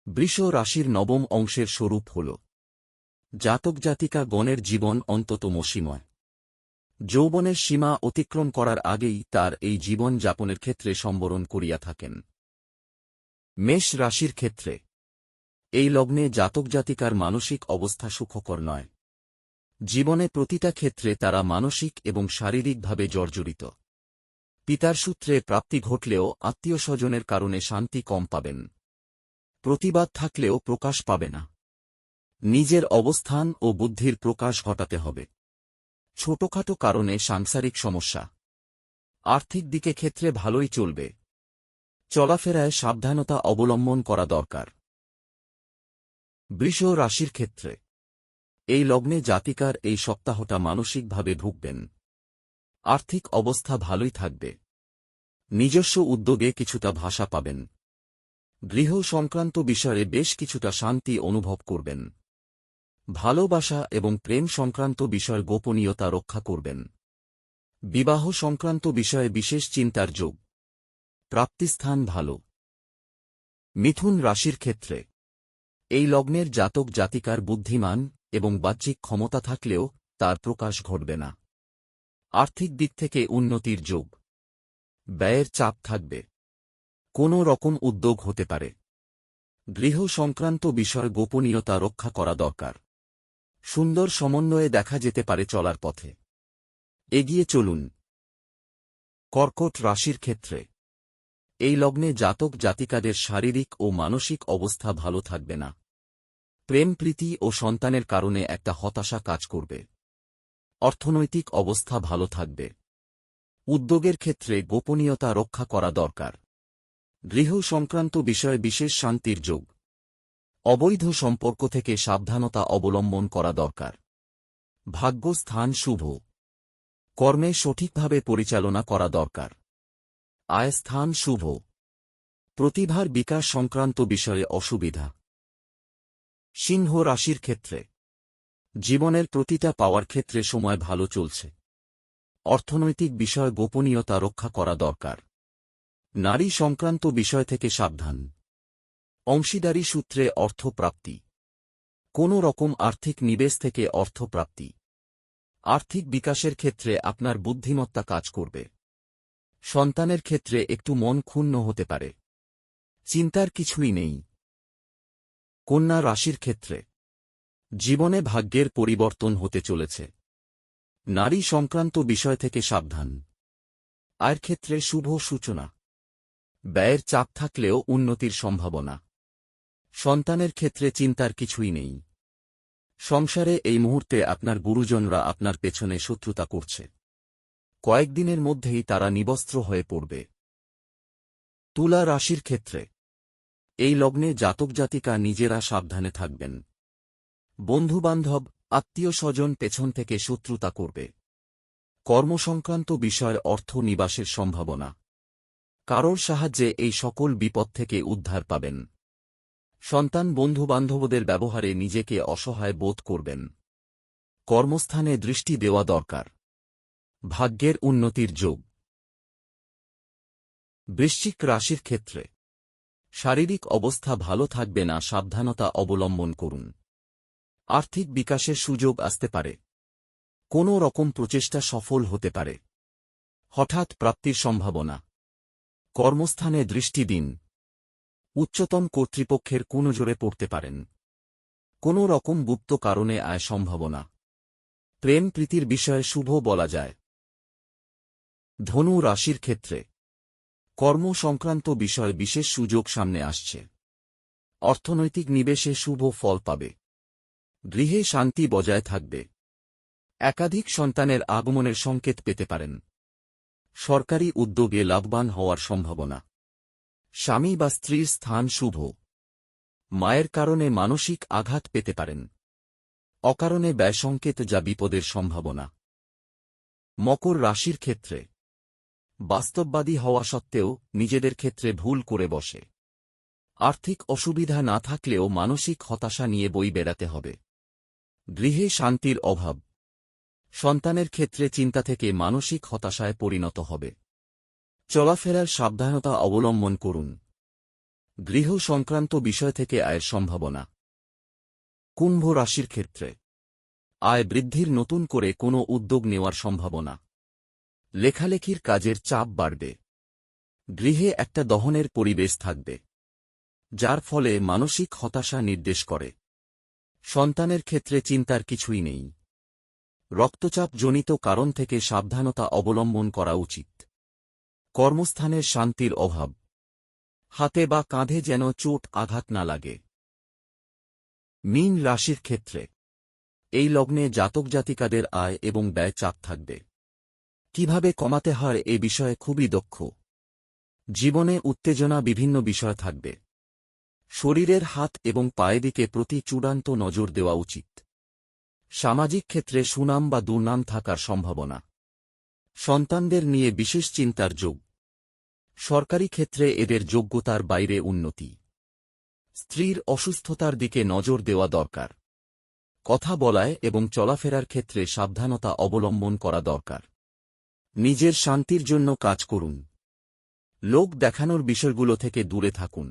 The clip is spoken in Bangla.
বৃষ রাশির নবম অংশের স্বরূপ হল জাতক জাতিকা গণের জীবন অন্তত মসীময়। যৌবনের সীমা অতিক্রম করার আগেই তার এই জীবন যাপনের ক্ষেত্রে সম্বরণ করিয়া থাকেন। মেষ রাশির ক্ষেত্রে এই লগ্নে জাতক জাতিকার মানসিক অবস্থা সুখকর নয়। জীবনে প্রতিটা ক্ষেত্রে তারা মানসিক এবং শারীরিকভাবে জর্জরিত। পিতার সূত্রে প্রাপ্তি ঘটলেও আত্মীয় স্বজনের কারণে শান্তি কম পাবেন। প্রতিবাদ থাকলেও প্রকাশ পাবে না। নিজের অবস্থান ও বুদ্ধির প্রকাশ ঘটাতে হবে। ছোটখাটো কারণে সাংসারিক সমস্যা। আর্থিক দিকে ক্ষেত্রে ভালোই চলবে। চলাফেরায় সাবধানতা অবলম্বন করা দরকার। বৃষ রাশির ক্ষেত্রে এই লগ্নে জাতিকার এই সপ্তাহটা মানসিকভাবে ভুগবেন। আর্থিক অবস্থা ভালোই থাকবে। নিজস্ব উদ্যোগে কিছুটা ভাষা পাবেন। গৃহ সংক্রান্ত বিষয়ে বেশ কিছুটা শান্তি অনুভব করবেন। ভালোবাসা এবং প্রেম সংক্রান্ত বিষয়ের গোপনীয়তা রক্ষা করবেন। বিবাহ সংক্রান্ত বিষয়ে বিশেষ চিন্তার যোগ। প্রাপ্তিস্থান ভালো। মিথুন রাশির ক্ষেত্রে এই লগ্নের জাতক জাতিকার বুদ্ধিমান এবং বাহ্যিক ক্ষমতা থাকলেও তার প্রকাশ ঘটবে না। আর্থিক দিক থেকে উন্নতির যোগ। ব্যয়ের চাপ থাকবে। কোনো রকম উদ্যোগ হতে পারে। গৃহ সংক্রান্ত বিষয় গোপনীয়তা রক্ষা করা দরকার। সুন্দর সমন্বয়ে দেখা যেতে পারে চলার পথে। এগিয়ে চলুন। কর্কট রাশির ক্ষেত্রে এই লগ্নে জাতক জাতিকাদের শারীরিক ও মানসিক অবস্থা ভালো থাকবে না। প্রেম প্রীতি ও সন্তানের কারণে একটা হতাশা কাজ করবে। অর্থনৈতিক অবস্থা ভালো থাকবে। উদ্যোগের ক্ষেত্রে গোপনীয়তা রক্ষা করা দরকার। গৃহ সংক্রান্ত বিষয়ে বিশেষ শান্তির যোগ। অবৈধ সম্পর্ক থেকে সাবধানতা অবলম্বন করা দরকার। ভাগ্যস্থান শুভ। কর্মে সঠিকভাবে পরিচালনা করা দরকার। আয়স্থান শুভ। প্রতিভার বিকাশ সংক্রান্ত বিষয়ে অসুবিধা। সিংহ রাশির ক্ষেত্রে জীবনের প্রতিটা পাওয়ার ক্ষেত্রে সময় ভালো চলছে। অর্থনৈতিক বিষয় গোপনীয়তা রক্ষা করা দরকার। নারী সংক্রান্ত বিষয় থেকে সাবধান। অংশীদারি সূত্রে অর্থপ্রাপ্তি। কোনো রকম আর্থিক নিবেশ থেকে অর্থপ্রাপ্তি। আর্থিক বিকাশের ক্ষেত্রে আপনার বুদ্ধিমত্তা কাজ করবে। সন্তানের ক্ষেত্রে একটু মন ক্ষুণ্ণ হতে পারে। চিন্তার কিছুই নেই। কন্যা রাশির ক্ষেত্রে জীবনে ভাগ্যের পরিবর্তন হতে চলেছে। নারী সংক্রান্ত বিষয় থেকে সাবধান। আয়ের ক্ষেত্রে শুভ সূচনা। ব্যয়ের চাপ থাকলেও উন্নতির সম্ভাবনা। সন্তানের ক্ষেত্রে চিন্তার কিছুই নেই। সংসারে এই মুহূর্তে আপনার গুরুজনরা আপনার পেছনে শত্রুতা করছে। কয়েকদিনের মধ্যেই তারা নিবস্ত্র হয়ে পড়বে। তুলা রাশির ক্ষেত্রে এই লগ্নে জাতক জাতিকা নিজেরা সাবধানে থাকবেন। বন্ধুবান্ধব আত্মীয় স্বজন পেছন থেকে শত্রুতা করবে। কর্মসংক্রান্ত বিষয় অর্থ নিবাসের সম্ভাবনা। কারোর সাহায্যে এই সকল বিপদ থেকে উদ্ধার পাবেন। সন্তান বন্ধুবান্ধবদের ব্যবহারে নিজেকে অসহায় বোধ করবেন। কর্মস্থানে দৃষ্টি দেওয়া দরকার। ভাগ্যের উন্নতির যোগ। বৃশ্চিক রাশির ক্ষেত্রে শারীরিক অবস্থা ভালো থাকবে না। সাবধানতা অবলম্বন করুন। আর্থিক বিকাশের সুযোগ আসতে পারে। কোনো রকম প্রচেষ্টা সফল হতে পারে। হঠাৎ প্রাপ্তির সম্ভাবনা। কর্মস্থানে দৃষ্টি দিন। উচ্চতম কর্তৃপক্ষের কুনজরে পড়তে পারেন। কোনো রকম গুপ্ত কারণে আয় সম্ভাবনা। প্রেম প্রীতির বিষয়ে শুভ বলা যায়। ধনু রাশির ক্ষেত্রে কর্ম সংক্রান্ত বিষয় বিশেষ সুযোগ সামনে আসছে। অর্থনৈতিক নিবেশে শুভ ফল পাবে। গৃহে শান্তি বজায় থাকবে। একাধিক সন্তানের আগমনের সংকেত পেতে পারেন। সরকারি উদ্যোগে লাভবান হওয়ার সম্ভাবনা। স্বামী বা স্ত্রীর স্থান শুভ। মায়ের কারণে মানসিক আঘাত পেতে পারেন। অকারণে ব্যয় সংকেত যা বিপদের সম্ভাবনা। মকর রাশির ক্ষেত্রে বাস্তববাদী হওয়া সত্ত্বেও নিজেদের ক্ষেত্রে ভুল করে বসে। আর্থিক অসুবিধা না থাকলেও মানসিক হতাশা নিয়ে বই বেড়াতে হবে। গৃহে শান্তির অভাব। সন্তানের ক্ষেত্রে চিন্তা থেকে মানসিক হতাশায় পরিণত হবে। চলাফেরার সাবধানতা অবলম্বন করুন। গৃহ সংক্রান্ত বিষয় থেকে আয়ের সম্ভাবনা। কুম্ভ রাশির ক্ষেত্রে আয় বৃদ্ধির নতুন করে কোনো উদ্যোগ নেওয়ার সম্ভাবনা। লেখালেখির কাজের চাপ বাড়বে। গৃহে একটা দহনের পরিবেশ থাকবে, যার ফলে মানসিক হতাশা নির্দেশ করে। সন্তানের ক্ষেত্রে চিন্তার কিছুই নেই। রক্তচাপজনিত কারণ থেকে সাবধানতা অবলম্বন করা উচিত। কর্মস্থানের শান্তির অভাব। হাতে বা কাঁধে যেন চোট আঘাত না লাগে। মীন রাশির ক্ষেত্রে এই লগ্নে জাতক জাতিকাদের আয় এবং ব্যয় চাপ থাকবে। কিভাবে কমাতে হয় এ বিষয়ে খুবই দক্ষ। জীবনে উত্তেজনা বিভিন্ন বিষয় থাকবে। শরীরের হাত এবং পায়ের দিকে প্রতি চূড়ান্ত নজর দেওয়া উচিত। সামাজিক ক্ষেত্রে সুনাম বা দুর্নাম থাকার সম্ভাবনা। সন্তানদের নিয়ে বিশেষ চিন্তার যোগ। সরকারি ক্ষেত্রে এদের যোগ্যতার বাইরে উন্নতি। স্ত্রীর অসুস্থতার দিকে নজর দেওয়া দরকার। কথা বলায় এবং চলাফেরার ক্ষেত্রে সাবধানতা অবলম্বন করা দরকার। নিজের শান্তির জন্য কাজ করুন। লোক দেখানোর বিষয়গুলো থেকে দূরে থাকুন।